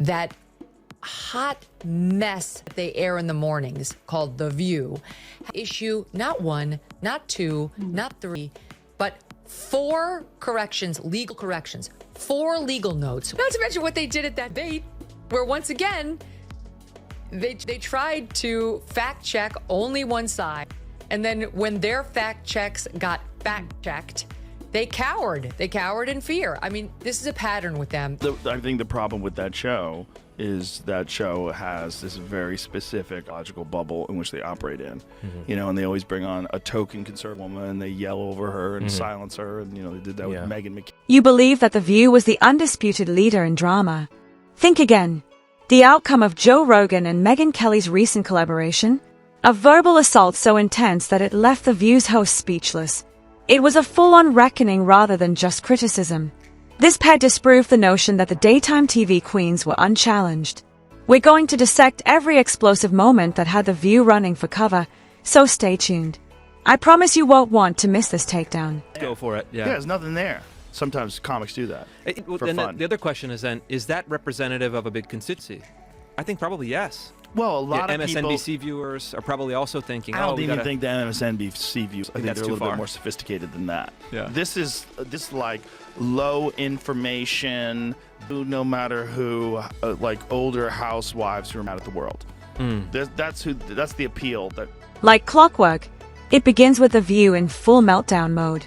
that hot mess they air in the mornings called The View issue not one, not two, not three, but 4 corrections, legal corrections, 4 legal notes. Not to mention what they did at that debate, where once again, they tried to fact check only one side. And then when their fact checks got fact checked, they cowered. They cowered in fear. I mean, this is a pattern with them. I think the problem with that show is that show has this very specific logical bubble in which they operate in. You know, and they always bring on a token conservative woman and they yell over her and silence her. And, you know, they did that with Megyn McKay. You believe that The View was the undisputed leader in drama. Think again. The outcome of Joe Rogan and Megyn Kelly's recent collaboration? A verbal assault so intense that it left The View's host speechless. It was a full-on reckoning rather than just criticism. This pair disproved the notion that the daytime TV queens were unchallenged. We're going to dissect every explosive moment that had The View running for cover, so stay tuned. I promise you won't want to miss this takedown. Go for it. Yeah, there's nothing there. Sometimes comics do that for fun. The other question is then, is that representative of a big constituency? I think probably yes. Well, a lot of MSNBC viewers are probably also thinking, I don't even think the MSNBC viewers. I think they're a little bit more sophisticated than that. Yeah. This is like low information, no matter who, like older housewives who are mad at the world. That's the appeal. Like clockwork, it begins with The View in full meltdown mode.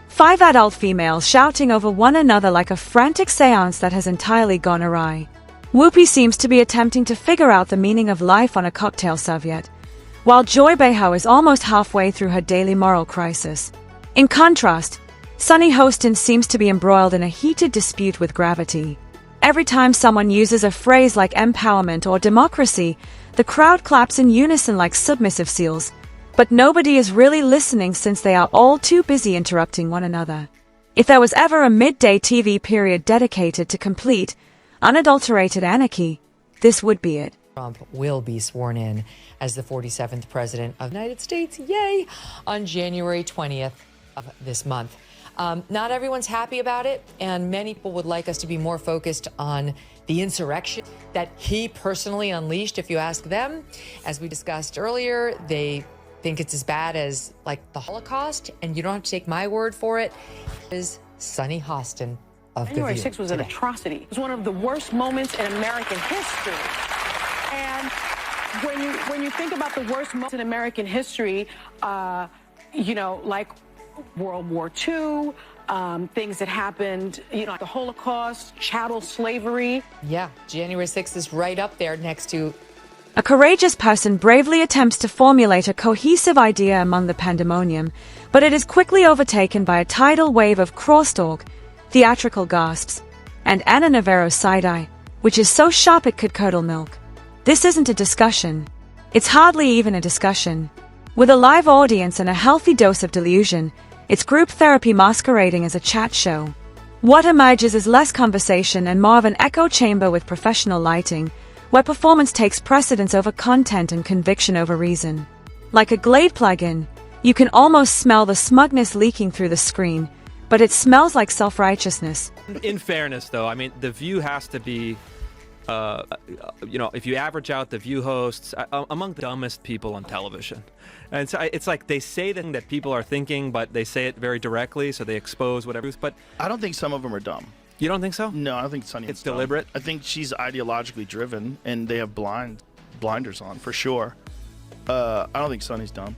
5 adult females shouting over one another like a frantic seance that has entirely gone awry. Whoopi seems to be attempting to figure out the meaning of life on a cocktail serviette, while Joy Behar is almost halfway through her daily moral crisis. In contrast, Sunny Hostin seems to be embroiled in a heated dispute with gravity. Every time someone uses a phrase like empowerment or democracy, the crowd claps in unison like submissive seals, but nobody is really listening since they are all too busy interrupting one another. If there was ever a midday TV period dedicated to complete, unadulterated anarchy, this would be it. Trump will be sworn in as the 47th president of the United States, yay, on January 20th of this month. Not everyone's happy about it, and many people would like us to be more focused on the insurrection that he personally unleashed. If you ask them, as we discussed earlier, they think it's as bad as like the Holocaust, and you don't have to take my word for it. It is Sunny Hostin. January 6th was an atrocity. It was one of the worst moments in American history. And when you think about the worst moments in American history, you know, like World War II, things that happened, you know, like the Holocaust, chattel slavery. Yeah, January 6th is right up there next to... A courageous person bravely attempts to formulate a cohesive idea among the pandemonium, but it is quickly overtaken by a tidal wave of crosstalk, theatrical gasps, and Ana Navarro's side-eye, which is so sharp it could curdle milk. This isn't a discussion. It's hardly even a discussion. With a live audience and a healthy dose of delusion, it's group therapy masquerading as a chat show. What emerges is less conversation and more of an echo chamber with professional lighting, where performance takes precedence over content and conviction over reason. Like a Glade plugin, you can almost smell the smugness leaking through the screen, but it smells like self-righteousness. In fairness, though, I mean, The View has to be, you know, if you average out The View hosts, among the dumbest people on television. And so it's like they say the thing that people are thinking, but they say it very directly, so they expose whatever. But I don't think some of them are dumb. You don't think so? No, I don't think Sunny is dumb. Deliberate? I think she's ideologically driven, and they have blinders on, for sure. I don't think Sunny's dumb.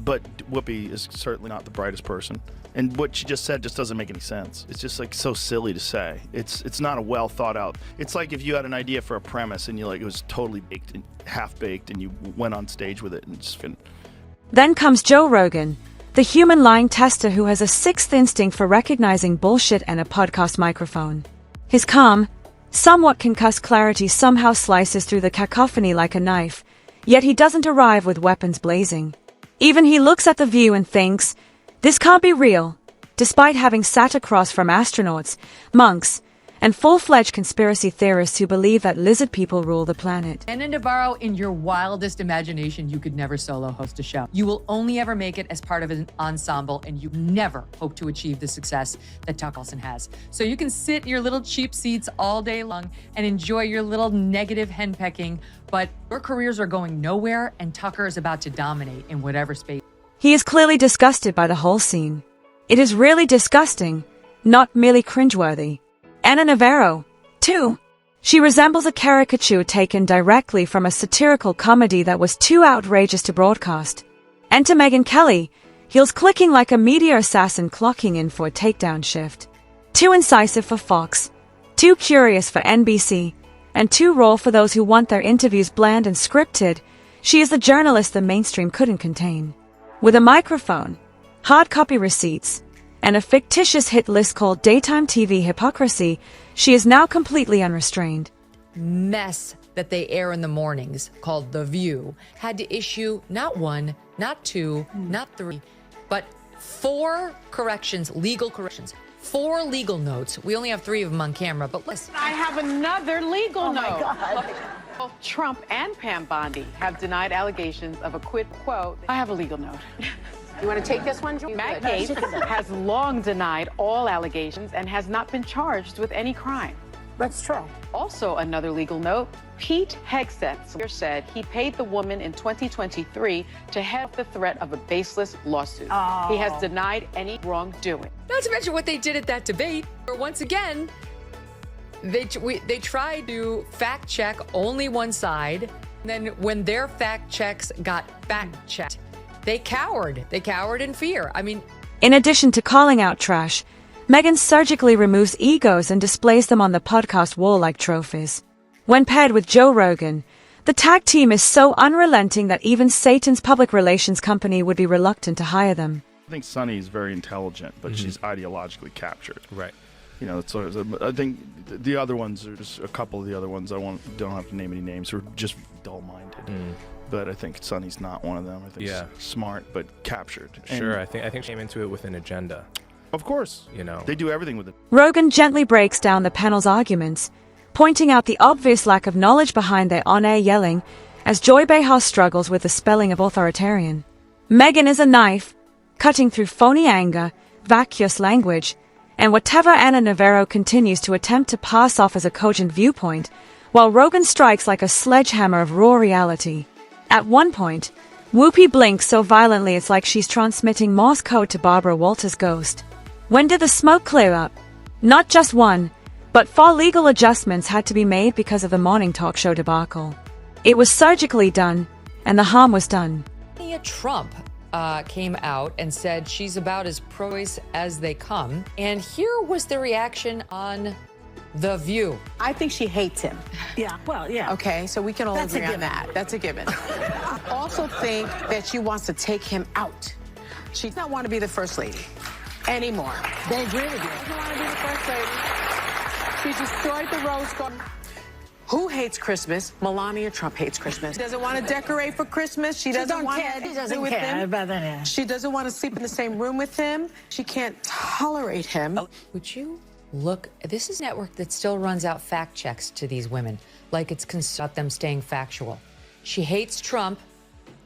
But Whoopi is certainly not the brightest person. And what she just said just doesn't make any sense. It's just like so silly to say. It's not a well thought out. It's like if you had an idea for a premise and it was totally baked and half baked and you went on stage with it and just couldn't. Then comes Joe Rogan, the human lying tester who has a sixth instinct for recognizing bullshit and a podcast microphone. His calm, somewhat concussed clarity somehow slices through the cacophony like a knife, yet he doesn't arrive with weapons blazing. Even he looks at The View and thinks, this can't be real, despite having sat across from astronauts, monks, and full-fledged conspiracy theorists who believe that lizard people rule the planet. Anna Navarro, in your wildest imagination, you could never solo host a show. You will only ever make it as part of an ensemble, and you never hope to achieve the success that Tucker Carlson has. So you can sit in your little cheap seats all day long and enjoy your little negative henpecking, but your careers are going nowhere, and Tucker is about to dominate in whatever space. He is clearly disgusted by the whole scene. It is really disgusting, not merely cringeworthy. Anna Navarro, too. She resembles a caricature taken directly from a satirical comedy that was too outrageous to broadcast. Enter Rogan and Kelly, heels clicking like a media assassin clocking in for a takedown shift. Too incisive for Fox, too curious for NBC, and too raw for those who want their interviews bland and scripted. She is the journalist the mainstream couldn't contain. With a microphone, hard copy receipts, and a fictitious hit list called Daytime TV Hypocrisy, she is now completely unrestrained. Mess that they air in the mornings, called The View, had to issue not one, not two, not three, but four corrections, legal corrections. 4 legal notes. We only have 3 of them on camera, but listen. I have another legal note. My God. Both Trump and Pam Bondi have denied allegations of a quid quo. I have a legal note. You want to take this one, Joe? Matt Gaetz has long denied all allegations and has not been charged with any crime. That's true. Also, another legal note, Pete Hegseth said he paid the woman in 2023 to head off the threat of a baseless lawsuit. Oh. He has denied any wrongdoing. Not to mention what they did at that debate. Once again, they tried to fact check only one side. And then when their fact checks got fact checked, they cowered. They cowered in fear. I mean, in addition to calling out trash, Megyn surgically removes egos and displays them on the podcast wall like trophies. When paired with Joe Rogan, the tag team is so unrelenting that even Satan's public relations company would be reluctant to hire them. I think Sunny is very intelligent, but she's ideologically captured. Right. You know, so I think the other ones, there's a couple of the other ones, don't have to name any names, are just dull-minded. But I think Sunny's not one of them. I think she's smart, but captured. Sure, And I think she came into it with an agenda. of course, You know. they do everything with it. Rogan gently breaks down the panel's arguments, pointing out the obvious lack of knowledge behind their on-air yelling, as Joy Behar struggles with the spelling of authoritarian. Megyn is a knife, cutting through phony anger, vacuous language, and whatever Anna Navarro continues to attempt to pass off as a cogent viewpoint, while Rogan strikes like a sledgehammer of raw reality. At one point, Whoopi blinks so violently it's like she's transmitting Morse code to Barbara Walters' ghost. When did the smoke clear up? Not just one, but 4 legal adjustments had to be made because of the morning talk show debacle. It was surgically done, and the harm was done. Melania Trump came out and said she's about as pro-choice as they come. And here was the reaction on The View. I think she hates him. Yeah, well, yeah. Okay, so we can all That's a agree on given. that. That's a given. I also think that she wants to take him out. She does not want to be the first lady anymore. They agree with you. Doesn't want to be the first lady. She destroyed the Rose Garden. Who hates Christmas? Melania Trump hates Christmas. She doesn't want to decorate for Christmas. She doesn't don't want care. to She doesn't be with care him. about that, yeah. She doesn't want to sleep in the same room with him. She can't tolerate him. Would you look? This is a network that still runs out fact checks to these women, like it's about them staying factual. She hates Trump.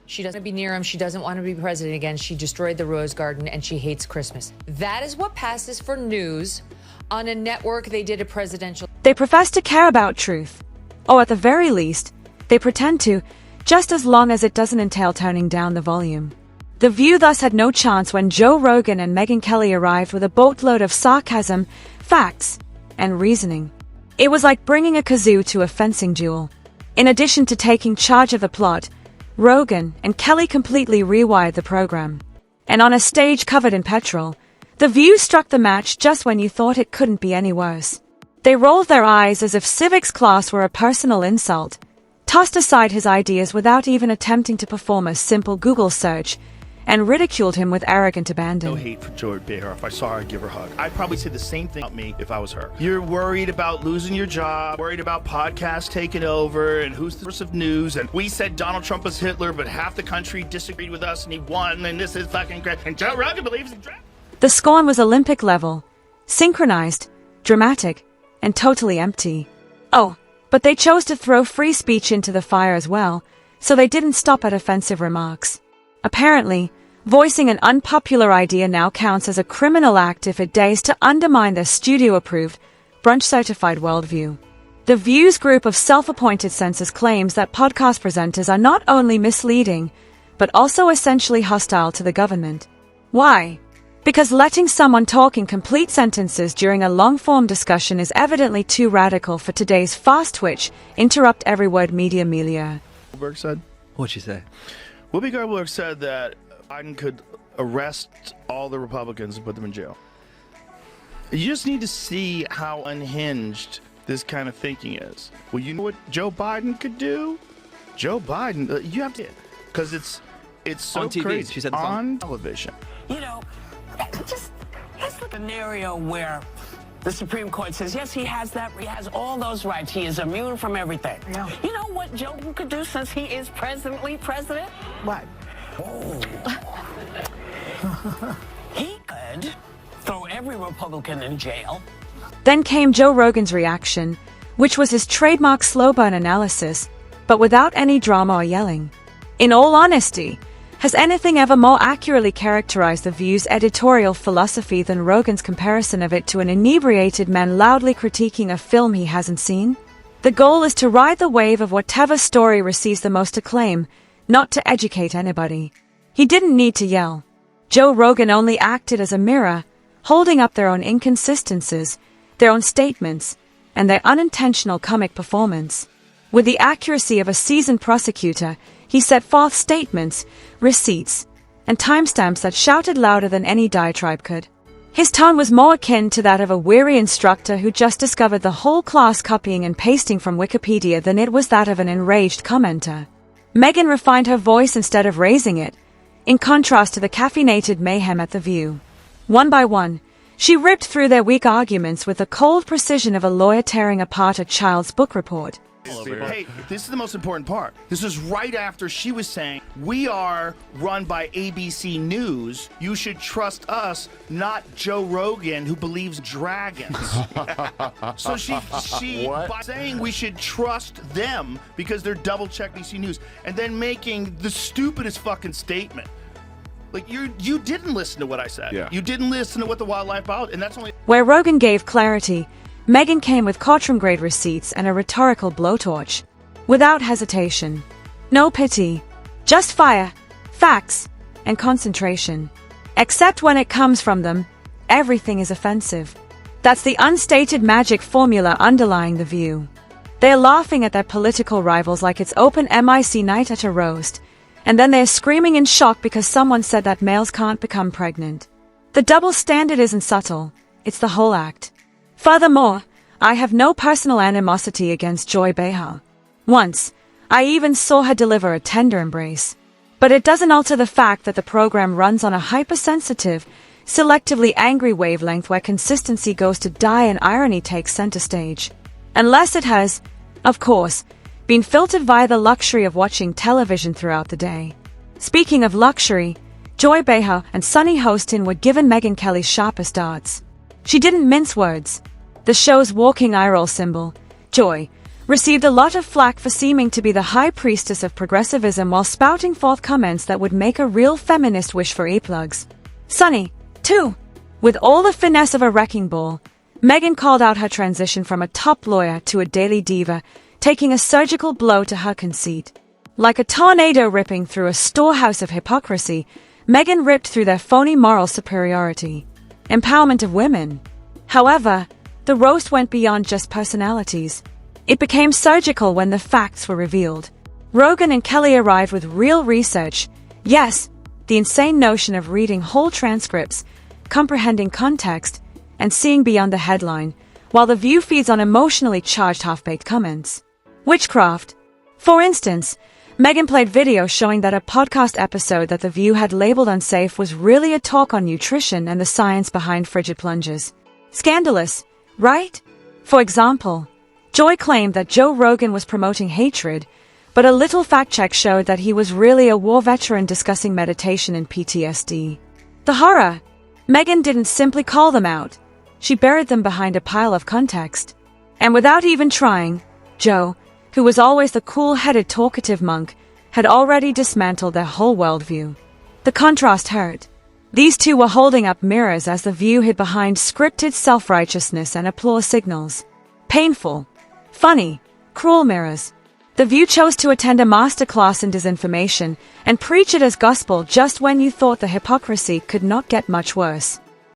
She doesn't want to be near him. She doesn't want to be president again. She destroyed the Rose Garden, and she hates Christmas. That is what passes for news on a network. They did a presidential. They profess to care about truth, or at the very least, they pretend to, just as long as it doesn't entail turning down the volume. The View thus had no chance when Joe Rogan and Rogan and Kelly arrived with a boatload of sarcasm, facts, and reasoning. It was like bringing a kazoo to a fencing duel. In addition to taking charge of the plot, Rogan and Kelly completely rewired the program. And on a stage covered in petrol, The View struck the match just when you thought it couldn't be any worse. They rolled their eyes as if civics class were a personal insult, tossed aside his ideas without even attempting to perform a simple Google search, and ridiculed him with arrogant abandon. No hate for Joy Behar. If I saw her, I'd give her a hug. I'd probably say the same thing about me if I was her. You're worried about losing your job, worried about podcasts taking over, and who's the source of news, and we said Donald Trump was Hitler, but half the country disagreed with us, and he won, and this is fucking great, and Joe Rogan believes in draft. The scorn was Olympic level, synchronized, dramatic, and totally empty. Oh, but they chose to throw free speech into the fire as well, so they didn't stop at offensive remarks. Apparently, voicing an unpopular idea now counts as a criminal act if it dares to undermine their studio-approved, brunch-certified worldview. The Views group of self-appointed censors claims that podcast presenters are not only misleading, but also essentially hostile to the government. Why? Because letting someone talk in complete sentences during a long-form discussion is evidently too radical for today's fast-twitch, interrupt-every-word media milieu. Goldberg said? What'd she say? Whoopi Goldberg said that Biden could arrest all the Republicans and put them in jail. You just need to see how unhinged this kind of thinking is. Well, you know what Joe Biden could do? Joe Biden, you have to, because it's so on TV. crazy. She said it's on television. You know, just here's the scenario where the Supreme Court says, yes, he has all those rights. He is immune from everything. Yeah. You know what Joe could do since he is presently president? What? He could throw every Republican in jail. Then came Joe Rogan's reaction, which was his trademark slow burn analysis, but without any drama or yelling. In all honesty, has anything ever more accurately characterized The View's editorial philosophy than Rogan's comparison of it to an inebriated man loudly critiquing a film he hasn't seen? The goal is to ride the wave of whatever story receives the most acclaim, not to educate anybody. He didn't need to yell. Joe Rogan only acted as a mirror, holding up their own inconsistencies, their own statements, and their unintentional comic performance. With the accuracy of a seasoned prosecutor, he set forth statements, receipts, and timestamps that shouted louder than any diatribe could. His tone was more akin to that of a weary instructor who just discovered the whole class copying and pasting from Wikipedia than it was that of an enraged commenter. Megyn refined her voice instead of raising it, in contrast to the caffeinated mayhem at The View. One by one, she ripped through their weak arguments with the cold precision of a lawyer tearing apart a child's book report. Hey, this is the most important part. This is right after she was saying, we are run by ABC News. You should trust us, not Joe Rogan, who believes dragons. So she by saying we should trust them because they're double-check ABC News, and then making the stupidest fucking statement. Like, you didn't listen to what I said. Yeah. You didn't listen to what the wildlife out, and that's only... Where Rogan gave clarity, Megyn came with courtroom-grade receipts and a rhetorical blowtorch. Without hesitation. No pity. Just fire, facts, and concentration. Except when it comes from them, everything is offensive. That's the unstated magic formula underlying The View. They're laughing at their political rivals like it's open MIC night at a roast, and then they're screaming in shock because someone said that males can't become pregnant. The double standard isn't subtle, it's the whole act. Furthermore, I have no personal animosity against Joy Behar. Once, I even saw her deliver a tender embrace. But it doesn't alter the fact that the program runs on a hypersensitive, selectively angry wavelength where consistency goes to die and irony takes center stage. Unless it has, of course, been filtered via the luxury of watching television throughout the day. Speaking of luxury, Joy Behar and Sonny Hostin were given Megyn Kelly's sharpest darts. She didn't mince words. The show's walking eye-roll symbol, Joy, received a lot of flack for seeming to be the high priestess of progressivism while spouting forth comments that would make a real feminist wish for earplugs. Sonny, too, with all the finesse of a wrecking ball, Megyn called out her transition from a top lawyer to a daily diva, taking a surgical blow to her conceit. Like a tornado ripping through a storehouse of hypocrisy, Megyn ripped through their phony moral superiority. Empowerment of women. However, the roast went beyond just personalities. It became surgical when the facts were revealed. Rogan and Kelly arrived with real research. Yes, the insane notion of reading whole transcripts, comprehending context, and seeing beyond the headline, while The View feeds on emotionally charged half-baked comments. Witchcraft. For instance, Megyn played video showing that a podcast episode that The View had labeled unsafe was really a talk on nutrition and the science behind frigid plunges. Scandalous, right? For example, Joy claimed that Joe Rogan was promoting hatred, but a little fact check showed that he was really a war veteran discussing meditation and PTSD. The horror! Megyn didn't simply call them out. She buried them behind a pile of context. And without even trying, Joe, who was always the cool-headed talkative monk, had already dismantled their whole worldview. The contrast hurt. These two were holding up mirrors as The View hid behind scripted self-righteousness and applause signals. Painful, funny, cruel mirrors. The View chose to attend a masterclass in disinformation and preach it as gospel just when you thought the hypocrisy could not get much worse.